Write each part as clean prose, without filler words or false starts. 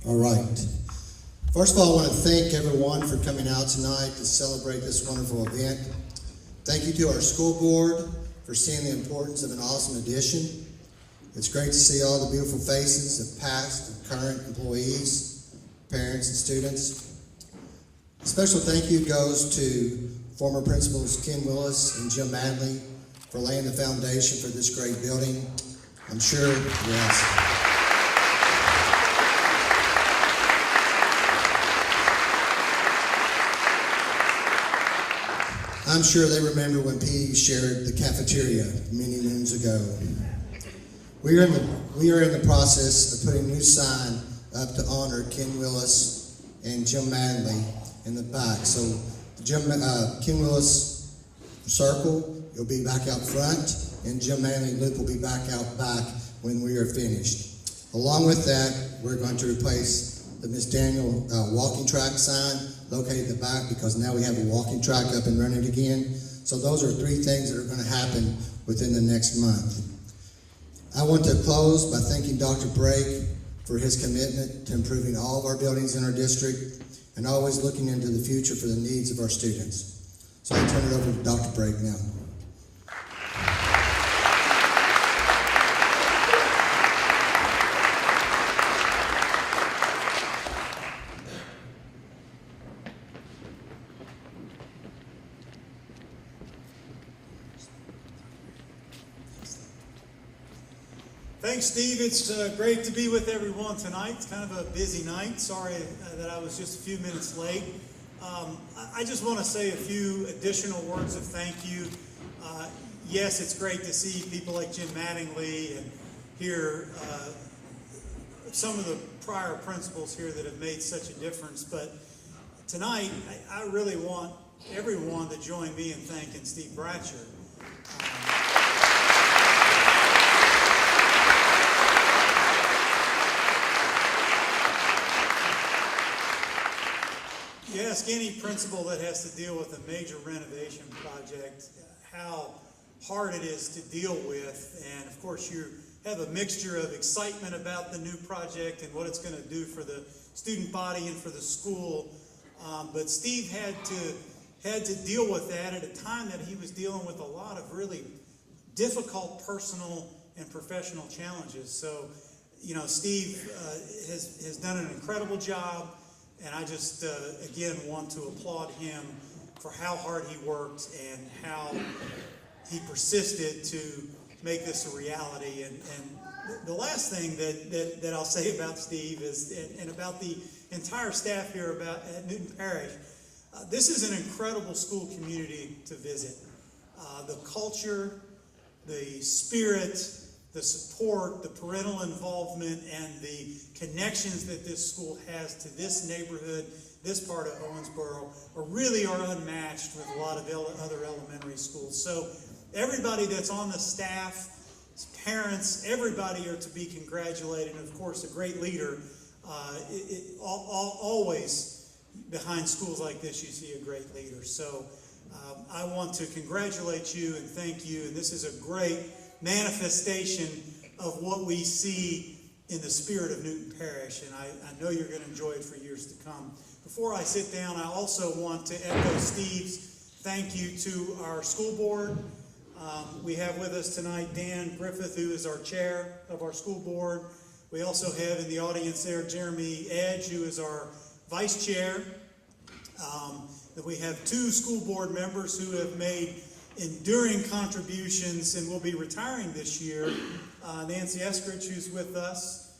All right. First of all, I want to thank everyone for coming out tonight to celebrate this wonderful event. Thank you to our school board for seeing the importance of an awesome addition. It's great to see all the beautiful faces of past and current employees, parents, and students. A special thank you goes to former principals Ken Willis and Jim Manley for laying the foundation for this great building. I'm sure, yes. I'm sure they remember when PE shared the cafeteria many moons ago. We are in the process of putting a new sign up to honor Ken Willis and Jim Manley in the back. So Ken Willis Circle, you'll be back out front, and Jim Manley Loop will be back out back when we are finished. Along with that, we're going to replace the Miss Daniel walking track sign located at the back, because now we have a walking track up and running again. So those are 3 things that are going to happen within the next month. I want to close by thanking Dr. Brake for his commitment to improving all of our buildings in our district and always looking into the future for the needs of our students. So I'll turn it over to Dr. Brake now. Thanks, Steve. It's great to be with everyone tonight. It's kind of a busy night. Sorry that I was just a few minutes late. I just want to say a few additional words of thank you. yes, it's great to see people like Jim Mattingly and hear some of the prior principals here that have made such a difference. But tonight, I really want everyone to join me in thanking Steve Bratcher. You ask any principal that has to deal with a major renovation project how hard it is to deal with, and of course you have a mixture of excitement about the new project and what it's going to do for the student body and for the school, but Steve had to deal with that at a time that he was dealing with a lot of really difficult personal and professional challenges. So, you know, Steve has done an incredible job. And I just, again, want to applaud him for how hard he worked and how he persisted to make this a reality. And the last thing that I'll say about Steve is, and about the entire staff here at Newton Parrish, this is an incredible school community to visit. The culture, the spirit, the support, the parental involvement, and the connections that this school has to this neighborhood, this part of Owensboro, are unmatched with a lot of other elementary schools. So everybody that's on the staff, parents, everybody are to be congratulated. And of course, a great leader, always behind schools like this, you see a great leader. So I want to congratulate you and thank you. And this is a great manifestation of what we see in the spirit of Newton Parrish, and I know you're going to enjoy it for years to come. Before I sit down, I also want to echo Steve's thank you to our school board. We have with us tonight Dan Griffith, who is our chair of our school board. We also have in the audience there Jeremy Edge, who is our vice chair. We have two school board members who have made enduring contributions and will be retiring this year. Nancy Eskridge, who's with us,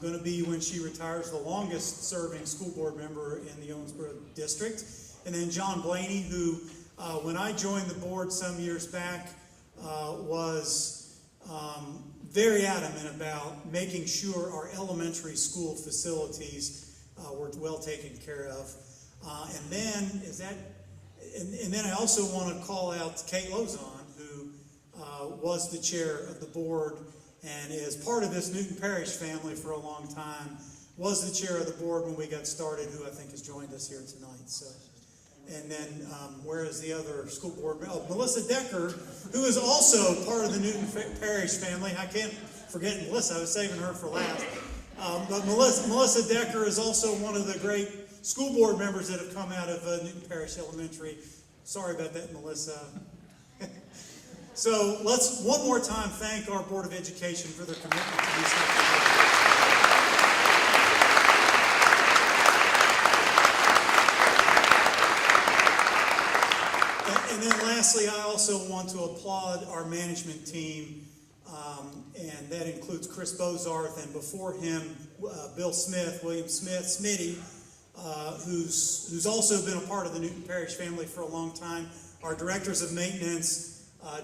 going to be, when she retires, the longest serving school board member in the Owensboro district. And then John Blaney, who, when I joined the board some years back, was very adamant about making sure our elementary school facilities were well taken care of. And then I also want to call out Kate Lozon, who was the chair of the board and is part of this Newton Parrish family for a long time, was the chair of the board when we got started, who I think has joined us here tonight. So, and then where is the other school board member? Oh, Melissa Decker, who is also part of the Newton Parrish family. I can't forget Melissa. I was saving her for last. But Melissa Decker is also one of the great school board members that have come out of Newton Parrish Elementary. Sorry about that, Melissa. So let's one more time thank our Board of Education for their commitment to these things. And then lastly, I also want to applaud our management team, and that includes Chris Bozarth, and before him, Bill Smith, William Smith, Smitty, who's also been a part of the Newton Parrish family for a long time. Our directors of maintenance,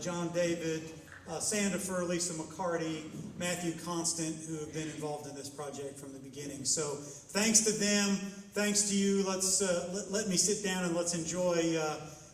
John David, Sandifer, Lisa McCarty, Matthew Constant, who have been involved in this project from the beginning. So thanks to them, thanks to you. Let's let me sit down and let's enjoy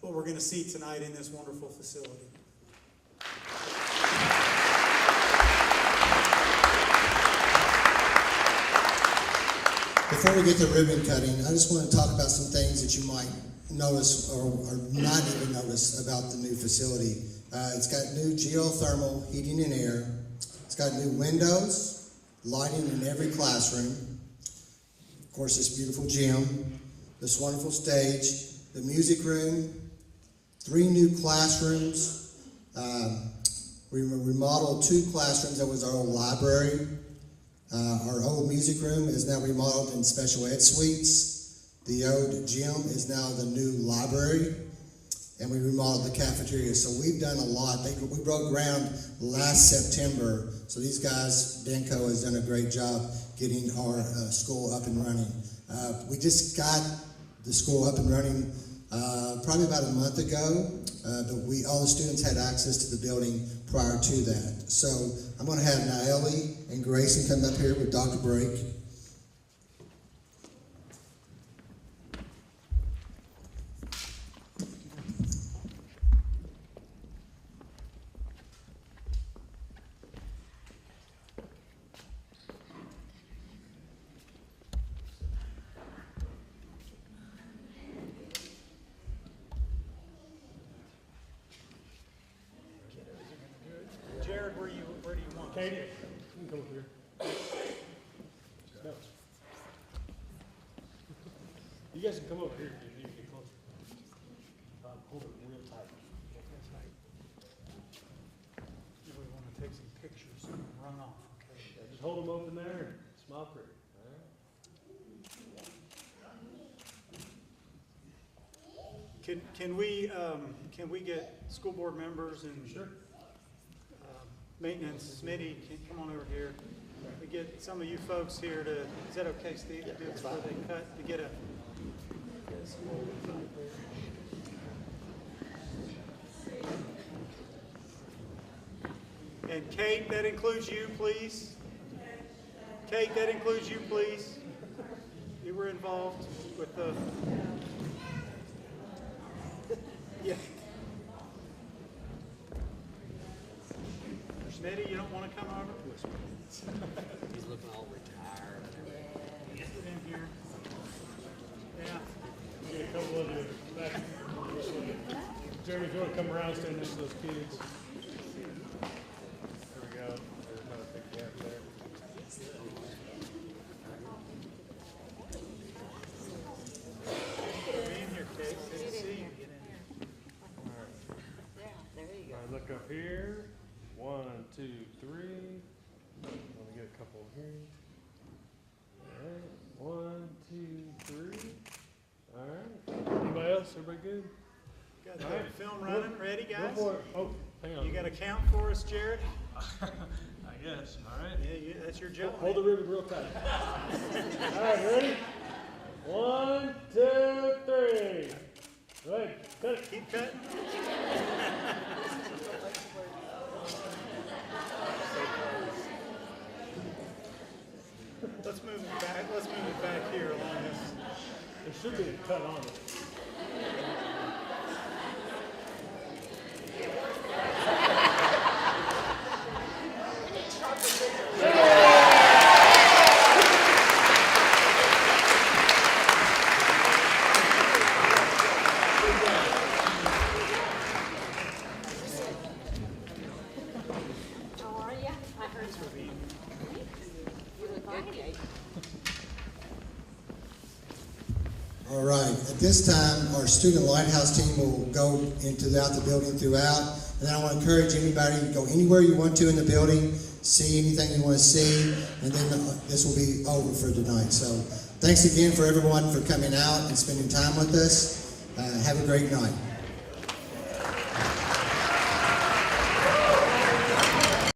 what we're going to see tonight in this wonderful facility. Before we get to ribbon cutting, I just want to talk about some things that you might notice or not even notice about the new facility. It's got new geothermal heating and air. It's got new windows, lighting in every classroom. Of course, this beautiful gym, this wonderful stage, the music room, 3 new classrooms. We remodeled 2 classrooms. That was our old library. Our old music room is now remodeled in special ed suites. The old gym is now the new library. And we remodeled the cafeteria. So we've done a lot. We broke ground last September. So these guys, Danco has done a great job getting our school up and running. We just got the school up and running probably about a month ago, but all the students had access to the building prior to that. So I'm going to have Naeli and Grayson come up here with Dr. Brake. Jared, where do you want? Katie, you can come up here. No. You guys can come over here if you get closer. Hold it real tight. We want to take some pictures and run off, okay? Yeah, just hold them open there and smile pretty. All right. Can we get school board members and Sure. Maintenance committee, come on over here. We get some of you folks here to, is that okay, Steve, to do it before they cut, to get a. And Kate, that includes you, please. Kate, that includes you, please. You were involved with the. Yeah. Smitty, you don't want to come over? He's looking all retired. Get in here. Yeah. Get a couple of you back. Jeremy, if you want to come around, stand next to those kids. There we go. There's another big gap there. Be in here, Kate. Good to see you. All right. Yeah, there you go. All right, look up here. 1, 2, 3. Let me get a couple here. All right. 1, 2, 3. All right. Anybody else? Everybody good? Got the All right. film running, ready, guys? Go for it. Oh, hang on. You got to count for us, Jared? I guess. All right. Yeah, that's your job. Hold the ribbon real tight. All right, ready? 1, 2, 3. Right. Cut it. Keep cutting. Let's move it back. Let's move it back here along this. There should be a cut on it. How are you? I heard you. You look good, Kate. All right, at this time, our student lighthouse team will go throughout the building throughout. And then I want to encourage anybody to go anywhere you want to in the building, see anything you want to see, and then this will be over for tonight. So thanks again for everyone for coming out and spending time with us. Have a great night.